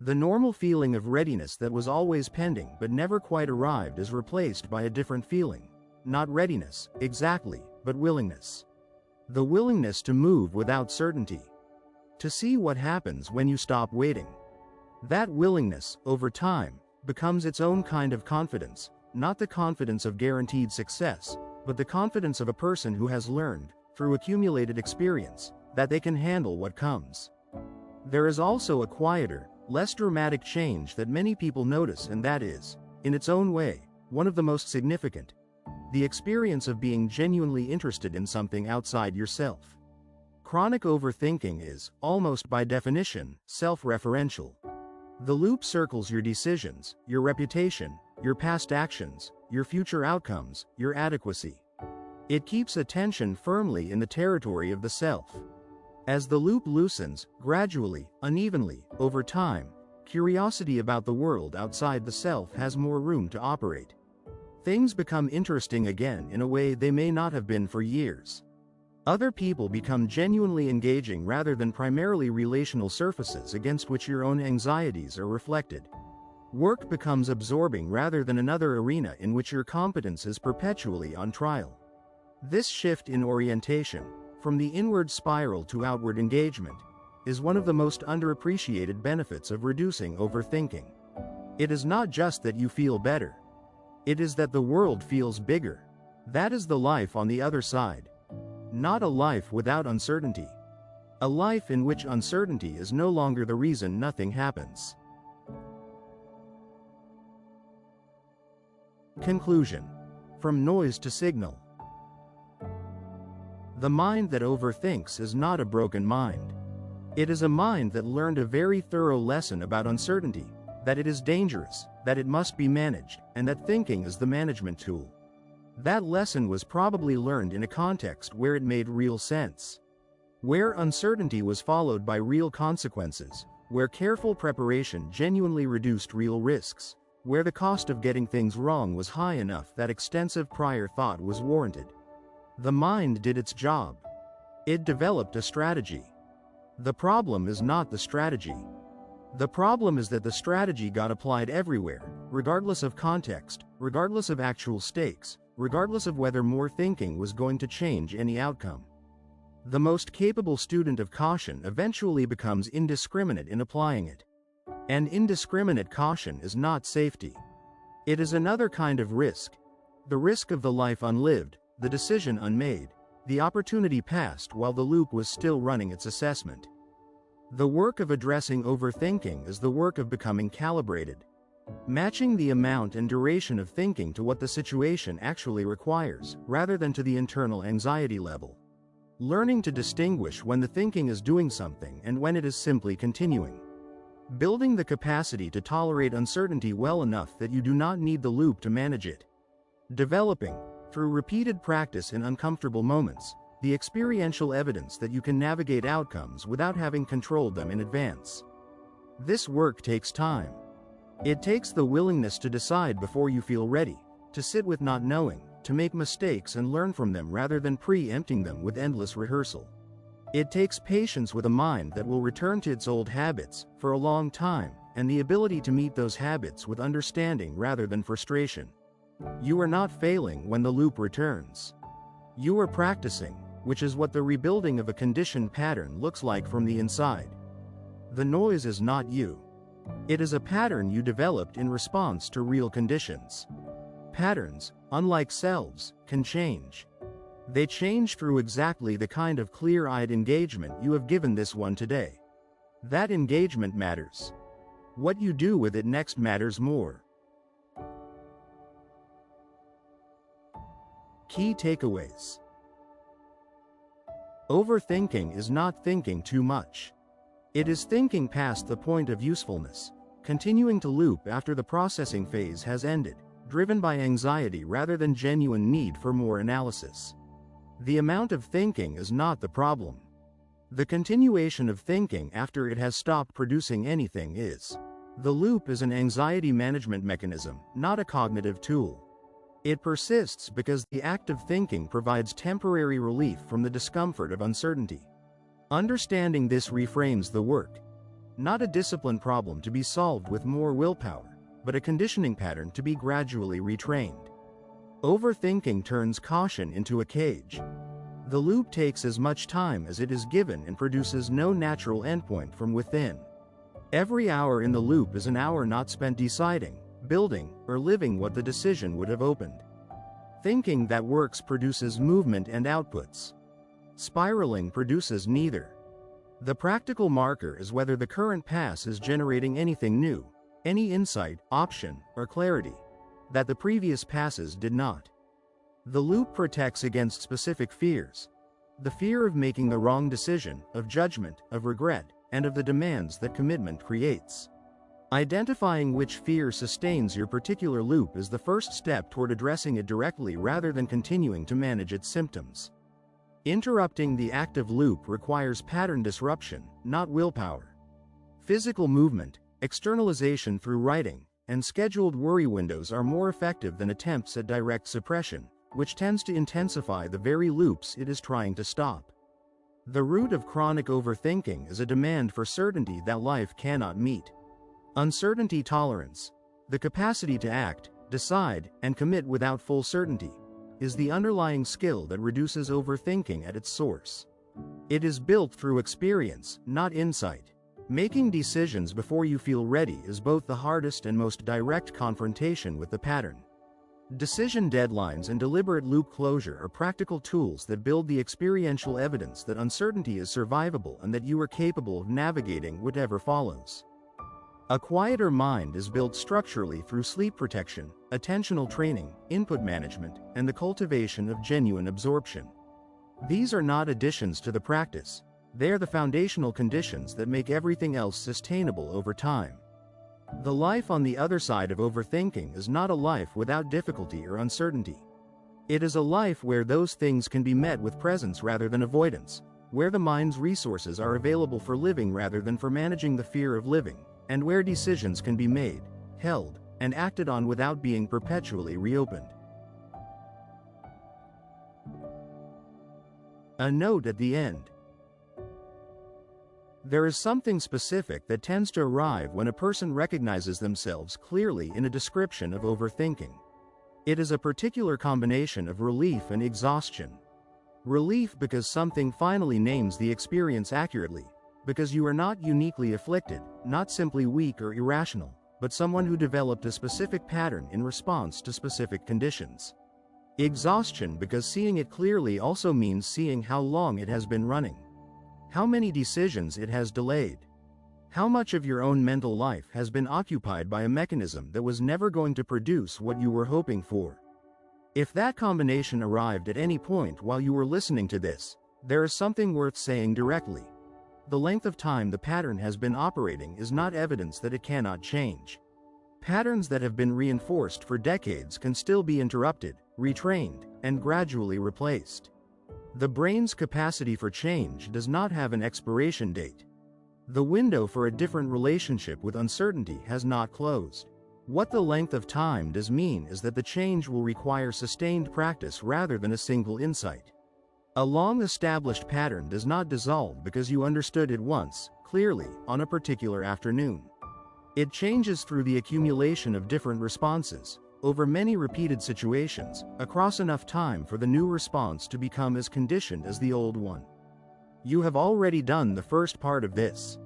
The normal feeling of readiness that was always pending but never quite arrived is replaced by a different feeling. Not readiness, exactly, but willingness. The willingness to move without certainty. To see what happens when you stop waiting. That willingness, over time, becomes its own kind of confidence, not the confidence of guaranteed success, but the confidence of a person who has learned, through accumulated experience, that they can handle what comes. There is also a quieter, less dramatic change that many people notice, and that is, in its own way, one of the most significant. The experience of being genuinely interested in something outside yourself. Chronic overthinking is, almost by definition, self-referential. The loop circles your decisions, your reputation, your past actions, your future outcomes, your adequacy. It keeps attention firmly in the territory of the self. As the loop loosens, gradually, unevenly, over time, curiosity about the world outside the self has more room to operate. Things become interesting again in a way they may not have been for years. Other people become genuinely engaging rather than primarily relational surfaces against which your own anxieties are reflected. Work becomes absorbing rather than another arena in which your competence is perpetually on trial. This shift in orientation, from the inward spiral to outward engagement, is one of the most underappreciated benefits of reducing overthinking. It is not just that you feel better. It is that the world feels bigger. That is the life on the other side. Not a life without uncertainty. A life in which uncertainty is no longer the reason nothing happens. Conclusion. From noise to signal. The mind that overthinks is not a broken mind. It is a mind that learned a very thorough lesson about uncertainty, that it is dangerous, that it must be managed, and that thinking is the management tool. That lesson was probably learned in a context where it made real sense. Where uncertainty was followed by real consequences, where careful preparation genuinely reduced real risks, where the cost of getting things wrong was high enough that extensive prior thought was warranted. The mind did its job. It developed a strategy. The problem is not the strategy. The problem is that the strategy got applied everywhere, regardless of context, regardless of actual stakes, regardless of whether more thinking was going to change any outcome. The most capable student of caution eventually becomes indiscriminate in applying it. And indiscriminate caution is not safety. It is another kind of risk. The risk of the life unlived, the decision unmade, The opportunity passed while the loop was still running its assessment. The work of addressing overthinking is the work of becoming calibrated, matching the amount and duration of thinking to what the situation actually requires, rather than to the internal anxiety level. Learning to distinguish when the thinking is doing something and when it is simply continuing. Building the capacity to tolerate uncertainty well enough that you do not need the loop to manage it. Developing, through repeated practice in uncomfortable moments, the experiential evidence that you can navigate outcomes without having controlled them in advance. This work takes time. It takes the willingness to decide before you feel ready, to sit with not knowing, to make mistakes and learn from them rather than preempting them with endless rehearsal. It takes patience with a mind that will return to its old habits for a long time, and the ability to meet those habits with understanding rather than frustration. You are not failing when the loop returns. You are practicing, which is what the rebuilding of a conditioned pattern looks like from the inside. The noise is not you. It is a pattern you developed in response to real conditions. Patterns, unlike selves, can change. They change through exactly the kind of clear-eyed engagement you have given this one today. That engagement matters. What you do with it next matters more. Key takeaways. Overthinking is not thinking too much. It is thinking past the point of usefulness, continuing to loop after the processing phase has ended, driven by anxiety rather than genuine need for more analysis. The amount of thinking is not the problem. The continuation of thinking after it has stopped producing anything is. The loop is an anxiety management mechanism, not a cognitive tool. It persists because the act of thinking provides temporary relief from the discomfort of uncertainty. Understanding this reframes the work. Not a discipline problem to be solved with more willpower, but a conditioning pattern to be gradually retrained. Overthinking turns caution into a cage. The loop takes as much time as it is given and produces no natural endpoint from within. Every hour in the loop is an hour not spent deciding, building, or living what the decision would have opened. Thinking that works produces movement and outputs. Spiraling produces neither. The practical marker is whether the current pass is generating anything new, any insight, option, or clarity, that the previous passes did not. The loop protects against specific fears. The fear of making the wrong decision, of judgment, of regret, and of the demands that commitment creates. Identifying which fear sustains your particular loop is the first step toward addressing it directly rather than continuing to manage its symptoms. Interrupting the active loop requires pattern disruption, not willpower. Physical movement, externalization through writing, and scheduled worry windows are more effective than attempts at direct suppression, which tends to intensify the very loops it is trying to stop. The root of chronic overthinking is a demand for certainty that life cannot meet. Uncertainty tolerance, the capacity to act, decide, and commit without full certainty, is the underlying skill that reduces overthinking at its source. It is built through experience, not insight. Making decisions before you feel ready is both the hardest and most direct confrontation with the pattern. Decision deadlines and deliberate loop closure are practical tools that build the experiential evidence that uncertainty is survivable and that you are capable of navigating whatever follows. A quieter mind is built structurally through sleep protection, attentional training, input management, and the cultivation of genuine absorption. These are not additions to the practice. They are the foundational conditions that make everything else sustainable over time. The life on the other side of overthinking is not a life without difficulty or uncertainty. It is a life where those things can be met with presence rather than avoidance, where the mind's resources are available for living rather than for managing the fear of living, and where decisions can be made, held, and acted on without being perpetually reopened. A note at the end. There is something specific that tends to arrive when a person recognizes themselves clearly in a description of overthinking. It is a particular combination of relief and exhaustion. Relief because something finally names the experience accurately, because you are not uniquely afflicted, not simply weak or irrational, but someone who developed a specific pattern in response to specific conditions. Exhaustion because seeing it clearly also means seeing how long it has been running. How many decisions it has delayed. How much of your own mental life has been occupied by a mechanism that was never going to produce what you were hoping for. If that combination arrived at any point while you were listening to this, there is something worth saying directly. The length of time the pattern has been operating is not evidence that it cannot change. Patterns that have been reinforced for decades can still be interrupted, retrained, and gradually replaced. The brain's capacity for change does not have an expiration date. The window for a different relationship with uncertainty has not closed. What the length of time does mean is that the change will require sustained practice rather than a single insight. A long-established pattern does not dissolve because you understood it once, clearly, on a particular afternoon. It changes through the accumulation of different responses, over many repeated situations, across enough time for the new response to become as conditioned as the old one. You have already done the first part of this.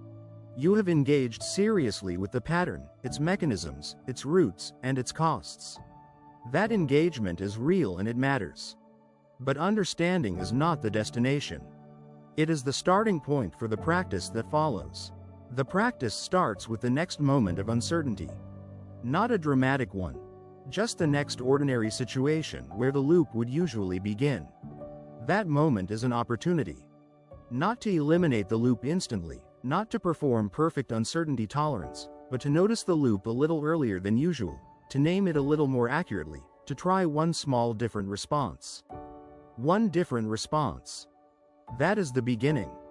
You have engaged seriously with the pattern, its mechanisms, its roots, and its costs. That engagement is real and it matters. But understanding is not the destination. It is the starting point for the practice that follows. The practice starts with the next moment of uncertainty. Not a dramatic one. Just the next ordinary situation where the loop would usually begin. That moment is an opportunity. Not to eliminate the loop instantly, not to perform perfect uncertainty tolerance, but to notice the loop a little earlier than usual, to name it a little more accurately, to try one small different response. One different response. That is the beginning.